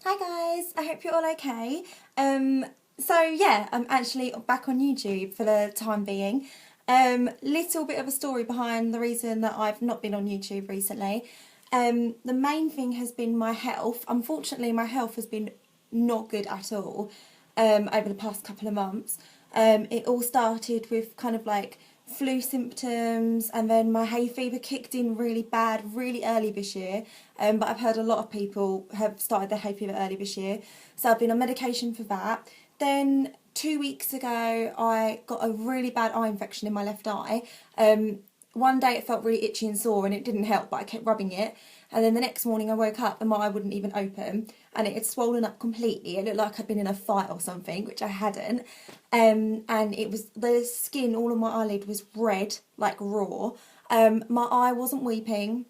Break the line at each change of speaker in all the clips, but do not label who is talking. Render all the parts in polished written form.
Hi guys, I hope you're all okay. I'm actually back on YouTube for the time being. Little bit of a story behind the reason that I've not been on YouTube recently. The main thing has been my health. Unfortunately, my health has been not good at all over the past couple of months. It all started with kind of like flu symptoms, and then my hay fever kicked in really bad really early this year. But I've heard a lot of people have started their hay fever early this year, so I've been on medication for that. Then 2 weeks ago I got a really bad eye infection in my left eye. One day it felt really itchy and sore and it didn't help, but I kept rubbing it. And then the next morning I woke up and my eye wouldn't even open and it had swollen up completely. It looked like I'd been in a fight or something, which I hadn't. And it was, the skin all on my eyelid was red, like raw. My eye wasn't weeping.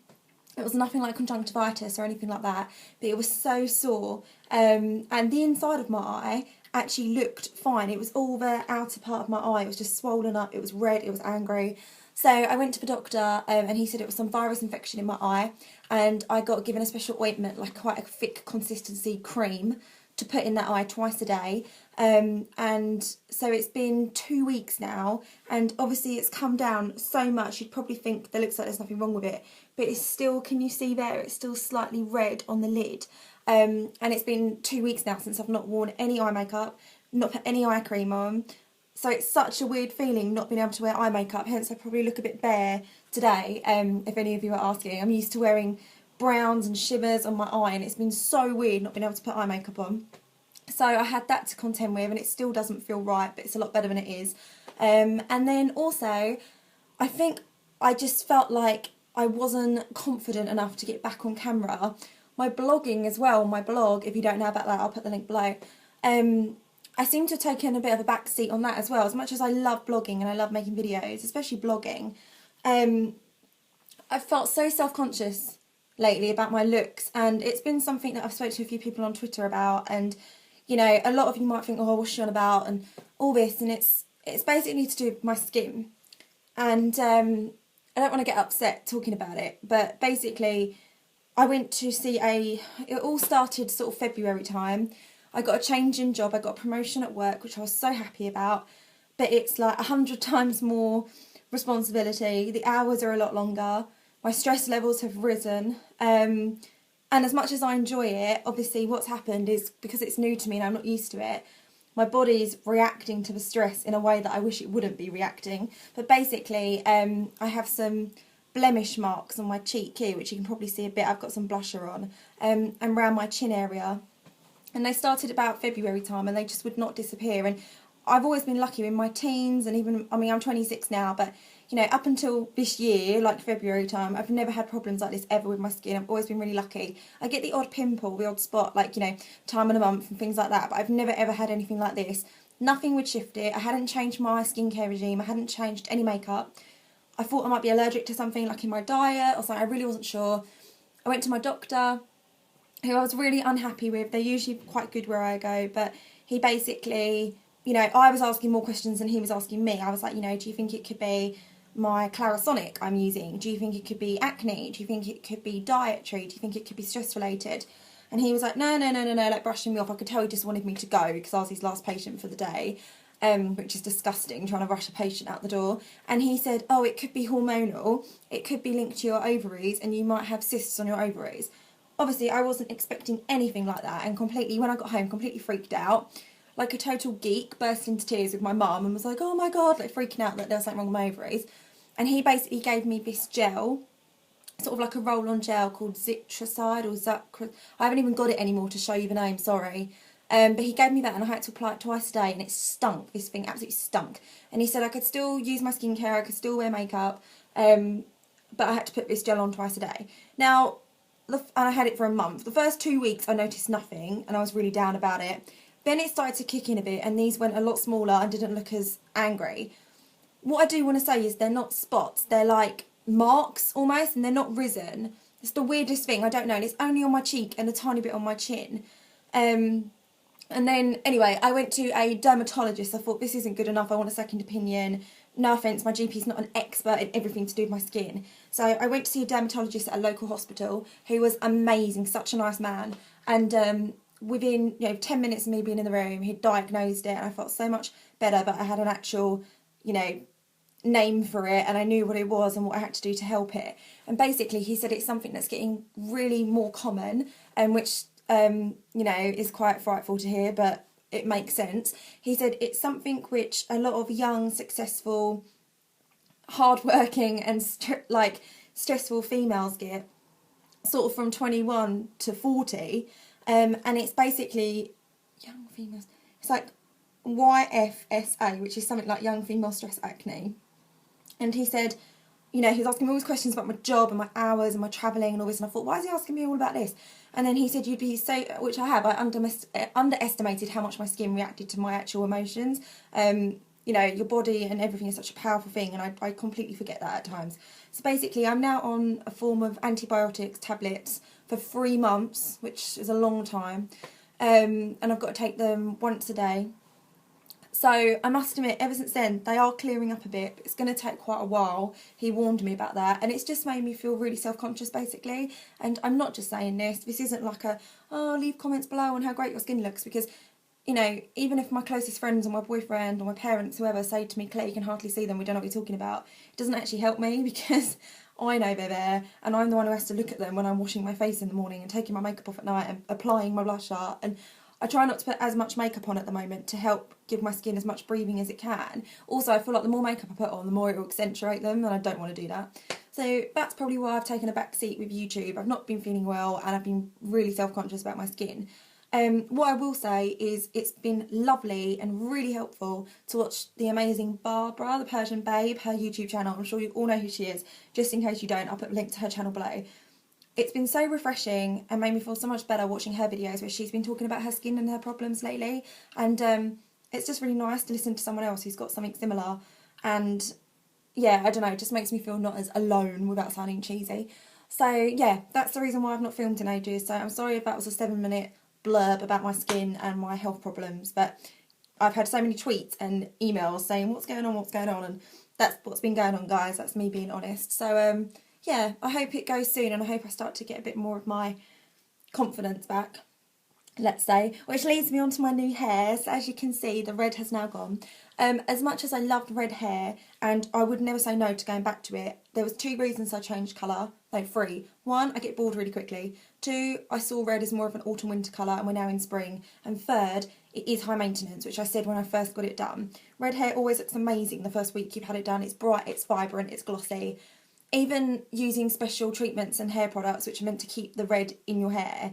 It was nothing like conjunctivitis or anything like that, but it was so sore. And the inside of my eye actually looked fine. It was all the outer part of my eye. It was just swollen up. It was red. It was angry. So I went to the doctor and he said it was some virus infection in my eye, and I got given a special ointment, like quite a thick consistency cream, to put in that eye twice a day. And so it's been 2 weeks now, and obviously it's come down so much you'd probably think there looks like there's nothing wrong with it, but it's still, can you see there, it's still slightly red on the lid. And it's been 2 weeks now since I've not worn any eye makeup, not put any eye cream on. So it's such a weird feeling not being able to wear eye makeup, hence I probably look a bit bare today, if any of you are asking. I'm used to wearing browns and shimmers on my eye, and it's been so weird not being able to put eye makeup on. So I had that to contend with, and it still doesn't feel right, but it's a lot better than it is. And then also, I think I just felt like I wasn't confident enough to get back on camera. My blogging as well, my blog, if you don't know about that, I'll put the link below. I seem to have taken a bit of a back seat on that as well. As much as I love blogging and I love making videos, especially blogging, I've felt so self-conscious lately about my looks, and it's been something that I've spoken to a few people on Twitter about, and you know, a lot of you might think, oh, what's she on about, and all this, and it's basically to do with my skin, and I don't want to get upset talking about it, but basically I went to see it all started sort of February time. I got a change in job, I got a promotion at work, which I was so happy about, but it's like 100 times more responsibility, the hours are a lot longer, my stress levels have risen, and as much as I enjoy it, obviously what's happened is, because it's new to me and I'm not used to it, my body's reacting to the stress in a way that I wish it wouldn't be reacting. But basically, I have some blemish marks on my cheek here, which you can probably see a bit. I've got some blusher on, and around my chin area. And they started about February time, and they just would not disappear. And I've always been lucky in my teens, and even, I mean, I'm 26 now, but you know, up until this year, like February time, I've never had problems like this ever with my skin. I've always been really lucky. I get the odd pimple, the odd spot, like, you know, time of the month and things like that, but I've never ever had anything like this. Nothing would shift it. I hadn't changed my skincare regime. I hadn't changed any makeup. I thought I might be allergic to something, like in my diet or something. I really wasn't sure. I went to my doctor, who I was really unhappy with. They're usually quite good where I go, but he basically, you know, I was asking more questions than he was asking me. I was like, you know, do you think it could be my Clarisonic I'm using? Do you think it could be acne? Do you think it could be dietary? Do you think it could be stress related? And he was like, no, like brushing me off. I could tell he just wanted me to go because I was his last patient for the day, which is disgusting, trying to rush a patient out the door. And he said, oh, it could be hormonal. It could be linked to your ovaries and you might have cysts on your ovaries. Obviously, I wasn't expecting anything like that, and completely, when I got home, completely freaked out. Like a total geek, burst into tears with my mum and was like, oh my God, like freaking out that there was something wrong with my ovaries. And he basically gave me this gel, sort of like a roll-on gel called Zitricide or Zacra. I haven't even got it anymore to show you the name, sorry. But he gave me that and I had to apply it twice a day, and it stunk. This thing absolutely stunk. And he said I could still use my skincare, I could still wear makeup, but I had to put this gel on twice a day. Now, and I had it for a month. The first 2 weeks I noticed nothing and I was really down about it. Then it started to kick in a bit and these went a lot smaller and didn't look as angry. What I do want to say is they're not spots, they're like marks almost, and they're not risen. It's the weirdest thing, I don't know, and it's only on my cheek and a tiny bit on my chin. And then, anyway, I went to a dermatologist. I thought, this isn't good enough, I want a second opinion. No offence, my GP's not an expert in everything to do with my skin. So I went to see a dermatologist at a local hospital who was amazing, such a nice man. And within 10 minutes of me being in the room, he'd diagnosed it, and I felt so much better. But I had an actual name for it, and I knew what it was and what I had to do to help it. And basically, he said it's something that's getting really more common, and which is quite frightful to hear, but it makes sense. He said it's something which a lot of young, successful, hardworking, and stressful females get, sort of from 21 to 40, and it's basically young females. It's like YFSA, which is something like young female stress acne. And he said, he was asking me all these questions about my job and my hours and my travelling and all this, and I thought, why is he asking me all about this? And then he said, you'd be so, which I have, I underestimated how much my skin reacted to my actual emotions. Your body and everything is such a powerful thing, and I completely forget that at times. So basically, I'm now on a form of antibiotics tablets for 3 months, which is a long time, and I've got to take them once a day. So I must admit, ever since then, they are clearing up a bit. But it's going to take quite a while. He warned me about that, and it's just made me feel really self-conscious, basically. And I'm not just saying this. This isn't like leave comments below on how great your skin looks, because, even if my closest friends or my boyfriend or my parents, whoever, say to me, Claire, you can hardly see them, we don't know what you're talking about, it doesn't actually help me, because I know they're there, and I'm the one who has to look at them when I'm washing my face in the morning and taking my makeup off at night and applying my blusher. And I try not to put as much makeup on at the moment to help give my skin as much breathing as it can. Also, I feel like the more makeup I put on, the more it will accentuate them, and I don't want to do that. So that's probably why I've taken a back seat with YouTube. I've not been feeling well, and I've been really self-conscious about my skin. What I will say is it's been lovely and really helpful to watch the amazing Barbara, the Persian Babe, her YouTube channel. I'm sure you all know who she is. Just in case you don't, I'll put a link to her channel below. It's been so refreshing and made me feel so much better watching her videos where she's been talking about her skin and her problems lately. And it's just really nice to listen to someone else who's got something similar. And yeah, I don't know, it just makes me feel not as alone without sounding cheesy. So yeah, that's the reason why I've not filmed in ages. So I'm sorry if that was a 7-minute blurb about my skin and my health problems, but I've had so many tweets and emails saying what's going on, and that's what's been going on, guys. That's me being honest. So yeah, I hope it goes soon, and I hope I start to get a bit more of my confidence back, let's say, which leads me on to my new hair. So as you can see, the red has now gone. As much as I loved red hair, and I would never say no to going back to it, there was 2 reasons I changed colour. No, 3. 1, I get bored really quickly. 2, I saw red as more of an autumn-winter colour, and we're now in spring. And 3rd, it is high maintenance, which I said when I first got it done. Red hair always looks amazing the first week you've had it done. It's bright, it's vibrant, it's glossy. Even using special treatments and hair products which are meant to keep the red in your hair,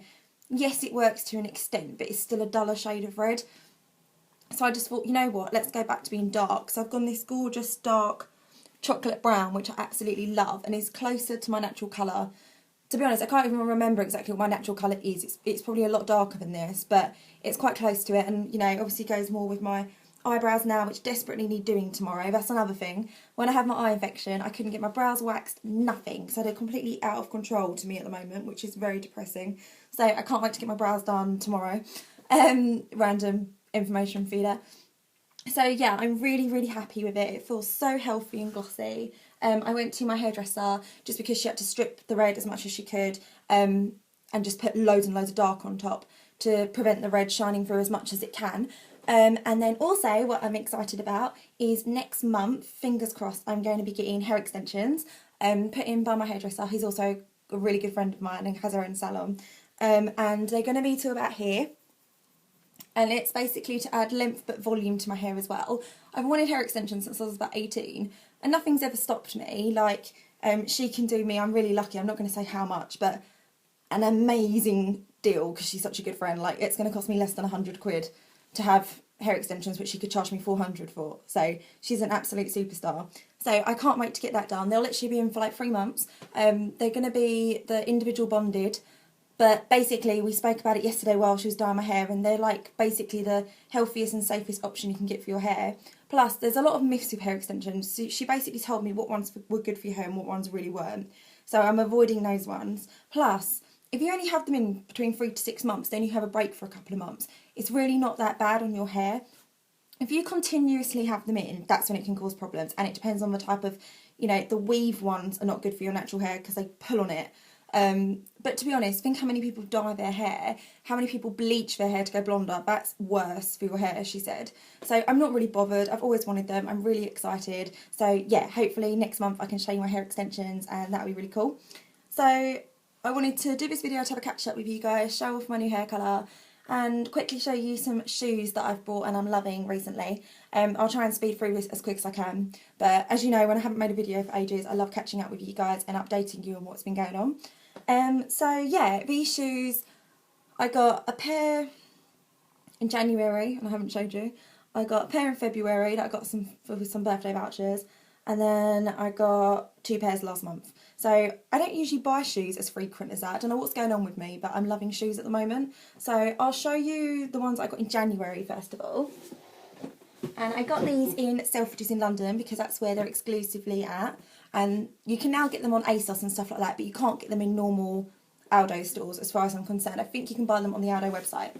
yes, it works to an extent, but it's still a duller shade of red. So I just thought, you know what, let's go back to being dark. So I've gone this gorgeous dark chocolate brown, which I absolutely love, and is closer to my natural colour. To be honest, I can't even remember exactly what my natural colour is. It's probably a lot darker than this, but it's quite close to it, and, obviously goes more with my eyebrows now, which desperately need doing tomorrow. That's another thing. When I had my eye infection, I couldn't get my brows waxed, nothing. So they're completely out of control to me at the moment, which is very depressing. So I can't wait to get my brows done tomorrow. Random information feeder. So yeah, I'm really, really happy with it. It feels so healthy and glossy. I went to my hairdresser just because she had to strip the red as much as she could, and just put loads and loads of dark on top to prevent the red shining through as much as it can. And then also what I'm excited about is next month, fingers crossed, I'm going to be getting hair extensions put in by my hairdresser. He's also a really good friend of mine and has her own salon. And they're going to be to about here. And it's basically to add length but volume to my hair as well. I've wanted hair extensions since I was about 18, and nothing's ever stopped me. Like, she can do me, I'm really lucky, I'm not going to say how much, but an amazing deal, because she's such a good friend. Like, it's going to cost me less than 100 quid to have hair extensions, which she could charge me 400 for. So she's an absolute superstar. So I can't wait to get that done. They'll literally be in for like 3 months. They're going to be the individual bonded. But basically, we spoke about it yesterday while she was dyeing my hair, and they're like basically the healthiest and safest option you can get for your hair. Plus, there's a lot of myths with hair extensions. So she basically told me what ones were good for your hair and what ones really weren't. So I'm avoiding those ones. Plus, if you only have them in between 3 to 6 months, then you have a break for a couple of months. It's really not that bad on your hair. If you continuously have them in, that's when it can cause problems. And it depends on the type of, the weave ones are not good for your natural hair because they pull on it. But to be honest, think how many people dye their hair, how many people bleach their hair to go blonder. That's worse for your hair, she said. So I'm not really bothered. I've always wanted them. I'm really excited. So yeah, hopefully next month I can show you my hair extensions, and that'll be really cool. So I wanted to do this video to have a catch up with you guys, show off my new hair colour, and quickly show you some shoes that I've bought and I'm loving recently. I'll try and speed through this as quick as I can, but as you know, when I haven't made a video for ages, I love catching up with you guys and updating you on what's been going on. So yeah, these shoes, I got a pair in January, and I haven't showed you. I got a pair in February that I got with some birthday vouchers, and then I got 2 pairs last month. So I don't usually buy shoes as frequent as that. I don't know what's going on with me, but I'm loving shoes at the moment. So I'll show you the ones I got in January first of all. And I got these in Selfridges in London because that's where they're exclusively at. And you can now get them on ASOS and stuff like that, but you can't get them in normal Aldo stores as far as I'm concerned. I think you can buy them on the Aldo website.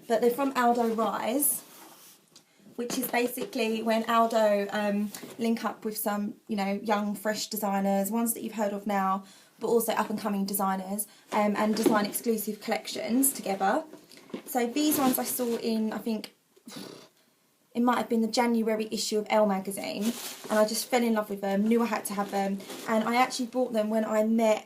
But they're from Aldo Rise, which is basically when Aldo link up with some, you know, young, fresh designers, ones that you've heard of now, but also up-and-coming designers, and design exclusive collections together. So these ones I saw in, I think, it might have been the January issue of Elle magazine, and I just fell in love with them, knew I had to have them, and I actually bought them when I met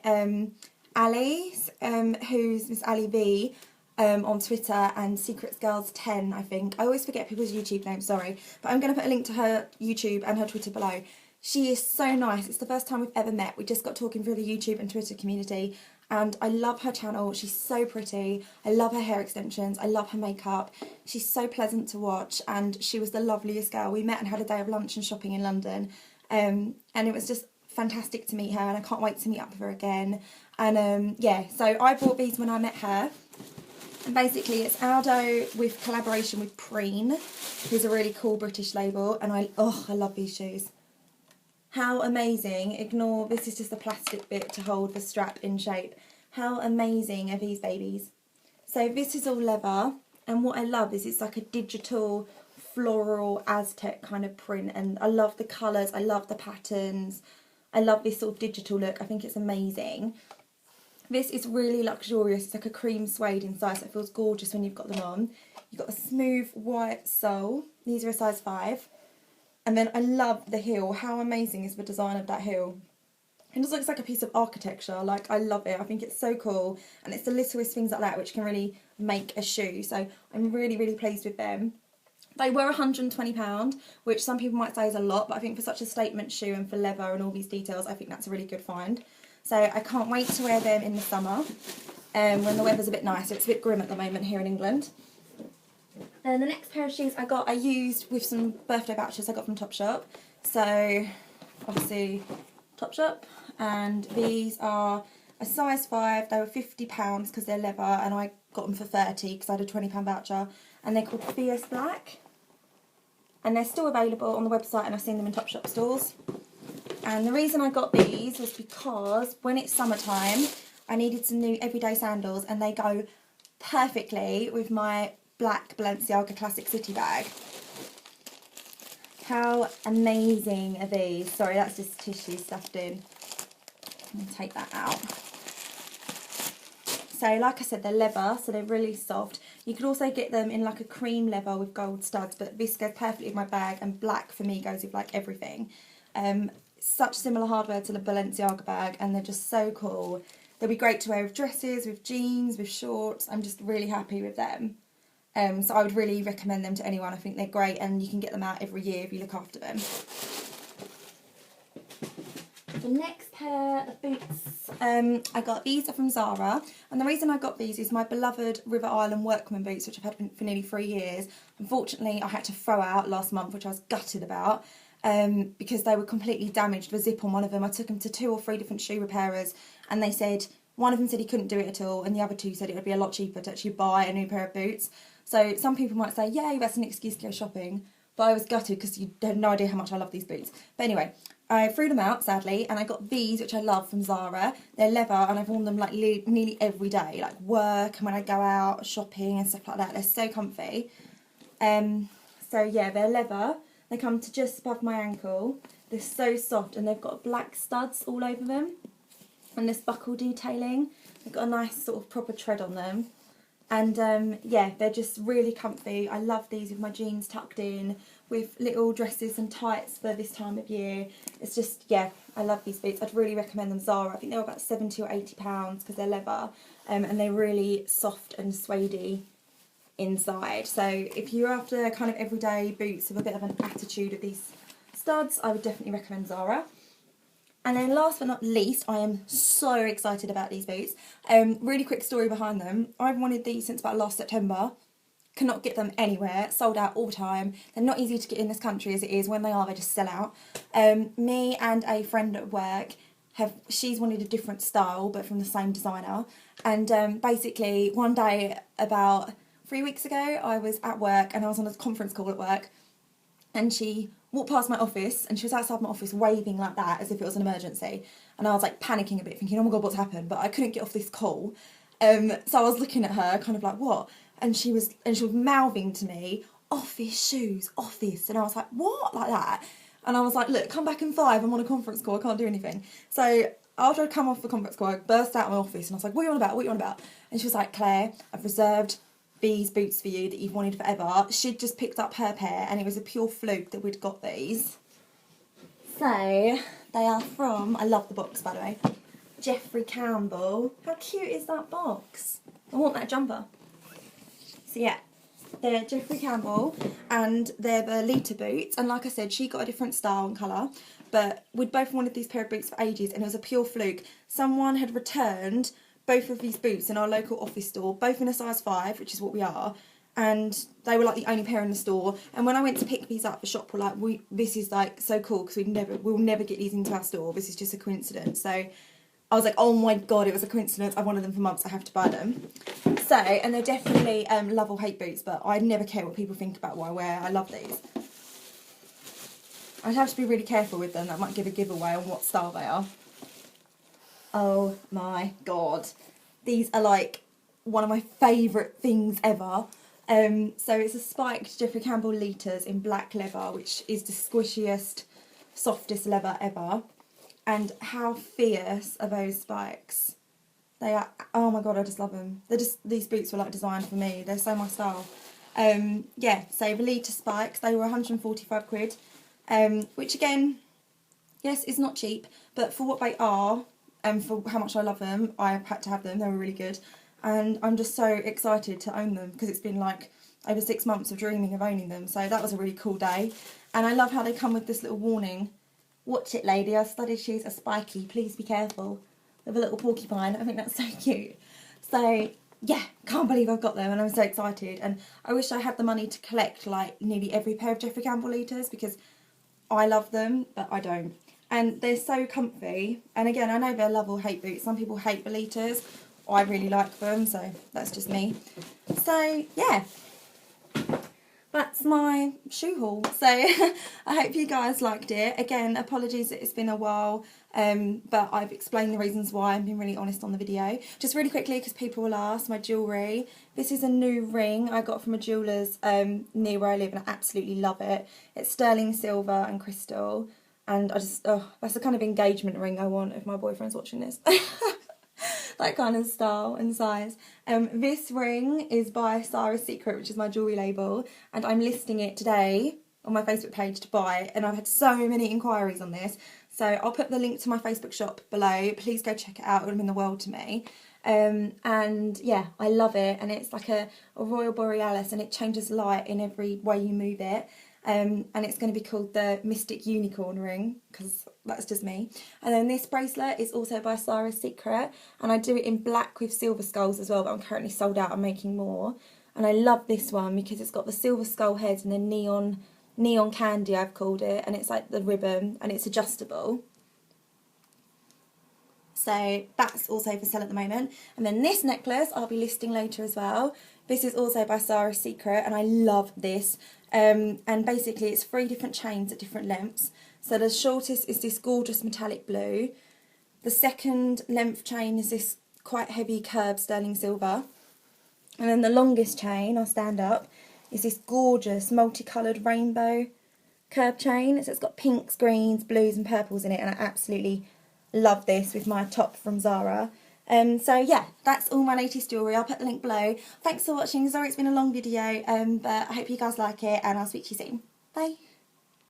Ali, who's Miss Ali V, on Twitter, and Secrets Girls 10, I think. I always forget people's YouTube names, sorry. But I'm going to put a link to her YouTube and her Twitter below. She is so nice. It's the first time we've ever met. We just got talking through the YouTube and Twitter community, and I love her channel. She's so pretty. I love her hair extensions. I love her makeup. She's so pleasant to watch, and she was the loveliest girl. We met and had a day of lunch and shopping in London, and it was just fantastic to meet her, and I can't wait to meet up with her again. And yeah, so I bought these when I met her. And basically it's Aldo with collaboration with Preen, who's a really cool British label, and I love these shoes. How amazing. Ignore, this is just a plastic bit to hold the strap in shape. How amazing are these babies? So this is all leather, and what I love is it's like a digital floral Aztec kind of print, and I love the colours, I love the patterns, I love this sort of digital look. I think it's amazing. This is really luxurious. It's like a cream suede inside, so it feels gorgeous when you've got them on. You've got a smooth white sole. These are a size 5. And then I love the heel. How amazing is the design of that heel? It just looks like a piece of architecture. Like, I love it. I think it's so cool. And it's the littlest things like that which can really make a shoe. So I'm really, really pleased with them. They were £120, which some people might say is a lot, but I think for such a statement shoe and for leather and all these details, I think that's a really good find. So I can't wait to wear them in the summer, when the weather's a bit nicer. It's a bit grim at the moment here in England. And the next pair of shoes I used with some birthday vouchers I got from Topshop. So obviously Topshop, and these are a size 5. They were £50 because they're leather, and I got them for 30 because I had a £20 voucher. And they're called Fierce Black, and they're still available on the website, and I've seen them in Topshop stores. And the reason I got these was because when it's summertime, I needed some new everyday sandals, and they go perfectly with my black Balenciaga Classic City bag. How amazing are these? Sorry, that's just tissue stuffed in. I'll take that out. So like I said, they're leather, so they're really soft. You could also get them in like a cream leather with gold studs, but this goes perfectly with my bag, and black for me goes with like everything. Such similar hardware to the Balenciaga bag, and they're just so cool. They'll be great to wear with dresses, with jeans, with shorts. I'm just really happy with them. So I would really recommend them to anyone. I think they're great, and you can get them out every year if you look after them. The next pair of boots I got, these are from Zara, and the reason I got these is my beloved River Island Workman boots, which I've had for nearly 3 years. Unfortunately, I had to throw out last month, which I was gutted about, because they were completely damaged. The zip on one of them, I took them to 2 or 3 different shoe repairers, and they said, one of them said he couldn't do it at all, and the other 2 said it would be a lot cheaper to actually buy a new pair of boots. So some people might say, yay, that's an excuse to go shopping, but I was gutted because you had no idea how much I love these boots. But anyway, I threw them out, sadly, and I got these, which I love, from Zara. They're leather, and I've worn them like nearly every day, like work and when I go out shopping and stuff like that. They're so comfy. So yeah, they're leather. They come to just above my ankle. They're so soft, and they've got black studs all over them. and this buckle detailing. They've got a nice sort of proper tread on them. And yeah, they're just really comfy. I love these with my jeans tucked in, with little dresses and tights for this time of year. It's just, yeah, I love these boots. I'd really recommend them. Zara, I think they were about £70 or £80 because they're leather, and they're really soft and suedey inside. So if you're after kind of everyday boots with a bit of an attitude of these studs, I would definitely recommend Zara. And then last but not least, I am so excited about these boots. Really quick story behind them. I've wanted these since about last September. Cannot get them anywhere. Sold out all the time. They're not easy to get in this country as it is. When they are, they just sell out. Me and a friend at work she's wanted a different style, but from the same designer. And basically, one day about 3 weeks ago, I was at work and I was on a conference call at work. And she walked past my office and she was outside my office waving like that as if it was an emergency. And I was like panicking a bit, thinking, oh my God, what's happened? But I couldn't get off this call. So I was looking at her kind of like, what? And she was mouthing to me, office shoes, office. And I was like, what? Like that. And I was like, look, come back in 5. I'm on a conference call. I can't do anything. So after I'd come off the conference call, I burst out of my office and I was like, what are you on about? What are you on about? And she was like, Claire, I've reserved these boots for you that you've wanted forever. She'd just picked up her pair and it was a pure fluke that we'd got these. So they are from, I love the box by the way, Jeffrey Campbell. How cute is that box? I want that jumper. So yeah, they're Jeffrey Campbell and they're the Lita boots, and like I said, she got a different style and colour, but we'd both wanted these pair of boots for ages and it was a pure fluke. Someone had returned both of these boots in our local office store, both in a size 5, which is what we are, and they were like the only pair in the store. And when I went to pick these up, the shop were like, this is like so cool because we'll never get these into our store, this is just a coincidence. So I was like, oh my God, it was a coincidence, I've wanted them for months, I have to buy them. So, and they're definitely love or hate boots, but I never care what people think about what I wear. I love these. I'd have to be really careful with them, that might give a giveaway on what style they are. Oh my God. These are like one of my favourite things ever. So it's a spiked Jeffrey Campbell Litas in black leather, which is the squishiest, softest leather ever. And how fierce are those spikes? They are, oh my God, I just love them. These boots were like designed for me. They're so my style. Yeah, so the Lita spikes, they were 145 quid. Which again, yes, is not cheap, but for what they are, and for how much I love them, I had to have them. They were really good. And I'm just so excited to own them because it's been like over 6 months of dreaming of owning them. So that was a really cool day. And I love how they come with this little warning. Watch it, lady. Our studded shoes are spiky. Please be careful. With a little porcupine. I think that's so cute. So yeah, can't believe I've got them and I'm so excited. And I wish I had the money to collect like nearly every pair of Jeffrey Campbell Litas because I love them, but I don't. And they're so comfy. And again, I know they're love or hate boots. Some people hate the Litas. I really like them, so that's just me. So yeah, that's my shoe haul. So I hope you guys liked it. Again, apologies that it's been a while, but I've explained the reasons why. I've been really honest on the video. Just really quickly, because people will ask, my jewellery. This is a new ring I got from a jeweller's near where I live, and I absolutely love it. It's sterling silver and crystal. And I just, oh, that's the kind of engagement ring I want if my boyfriend's watching this. That kind of style and size. This ring is by Sarah's Secret, which is my jewellery label, and I'm listing it today on my Facebook page to buy, and I've had so many inquiries on this, so I'll put the link to my Facebook shop below. Please go check it out, it would mean the world to me. And yeah, I love it, and it's like a Royal Borealis, and it changes light in every way you move it. And it's going to be called the Mystic Unicorn ring, because that's just me. And then this bracelet is also by Sarah's Secret, and I do it in black with silver skulls as well, but I'm currently sold out, I'm making more. And I love this one because it's got the silver skull head and the neon candy, I've called it, and it's like the ribbon, and it's adjustable. So that's also for sale at the moment. And then this necklace I'll be listing later as well. This is also by Sarah's Secret, and I love this. And basically it's 3 different chains at different lengths. So the shortest is this gorgeous metallic blue. The second length chain is this quite heavy curved sterling silver. And then the longest chain, I'll stand up, is this gorgeous multicoloured rainbow curved chain. So it's got pinks, greens, blues and purples in it, and I absolutely love this with my top from Zara. So yeah, that's all my latest jewellery. I'll put the link below. Thanks for watching. Sorry it's been a long video, but I hope you guys like it, and I'll speak to you soon. Bye.